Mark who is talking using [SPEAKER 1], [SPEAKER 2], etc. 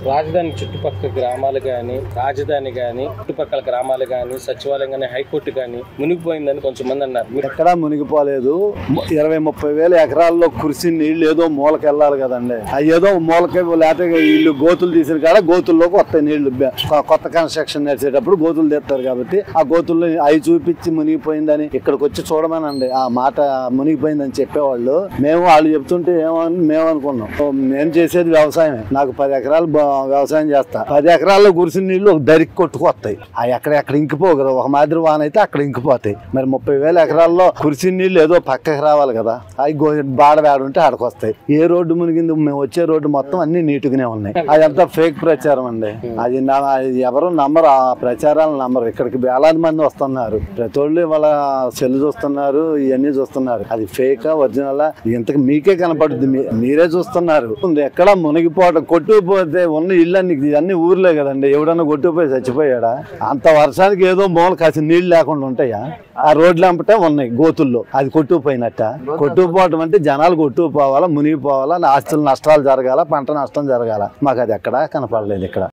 [SPEAKER 1] రాజధాని చుట్టుపక్కల గ్రామాలు గాని, రాజధాని గాని, చుట్టుపక్కల గ్రామాలు గాని, సచివాలయం గాని, హైకోర్టు గాని మునిగిపోయిందని కొంతమంది అన్నారు.
[SPEAKER 2] ఎక్కడా మునిగిపోలేదు. 20-30 వేల ఎకరాల్లో కురిసి నీళ్లు ఏదో మూలకి వెళ్ళాలి కదండి. ఏదో మూలకి లేకపోతే వీళ్ళు గోతులు తీసిన కాడ గోతుల్లోకి వస్తాయి నీళ్లు. కొత్త కన్స్ట్రక్షన్ నడిచేటప్పుడు గోతులు తీస్తారు కాబట్టి ఆ గోతుల్లో అవి చూపించి మునిగిపోయిందని ఇక్కడికి వచ్చి చూడమనండి. ఆ మాట మునిగిపోయిందని చెప్పేవాళ్ళు. వాళ్ళు చెప్తుంటే మేము అనుకున్నాం. నేను చేసేది వ్యవసాయమే. నాకు 10 ఎకరాలు వ్యవసాయం చేస్తా. 10 ఎకరాల్లో కురిసిన నీళ్లు ఒక దరికి కొట్టుకొస్తాయి. అవి ఎక్కడ ఇంకిపోవు కదా. ఒక మాదిరి వాన అయితే అక్కడ ఇంకిపోతాయి. మరి 30,000 ఎకరాల్లో కురిసిన నీళ్లు ఏదో పక్కకి రావాలి కదా. అవి బాడ వేడుంటే ఆడకు వస్తాయి. ఏ రోడ్డు మునిగింది? మేము వచ్చే రోడ్డు మొత్తం అన్ని నీటుగానే ఉన్నాయి. అదంతా ఫేక్ ప్రచారం అండి. అది ఎవరు నమ్మరు. ఆ ప్రచారాలు నమ్మరు. ఇక్కడికి వేలాది మంది వస్తున్నారు. ప్రతి వాళ్ళు వాళ్ళ సెల్ చూస్తున్నారు, ఇవన్నీ చూస్తున్నారు. అది ఫేకా ఒరిజినల్ ఇంతకు మీకే కనపడుద్ది. మీరే చూస్తున్నారు. ఎక్కడ మునిగిపోవడం, కొట్టుకుపోతే ఉన్న ఇళ్ళన్ని అన్ని ఊర్లే కదండి. ఎవడన్నా కొట్టుకుపోయి చచ్చిపోయాడా? అంత వర్షానికి ఏదో మూల కాసి నీళ్లు లేకుండా ఉంటాయా? ఆ రోడ్లు అంపటే ఉన్నాయి గోతుల్లో. అది కొట్టుకుపోయినట్ట. కొట్టుకుపోవటం అంటే జనాలు కొట్టుకుపోవాలా, మునిగిపోవాలా, ఆస్తులు నష్టాలు జరగాల, పంట నష్టం జరగాల. మాకు అది ఎక్కడా కనపడలేదు ఇక్కడ.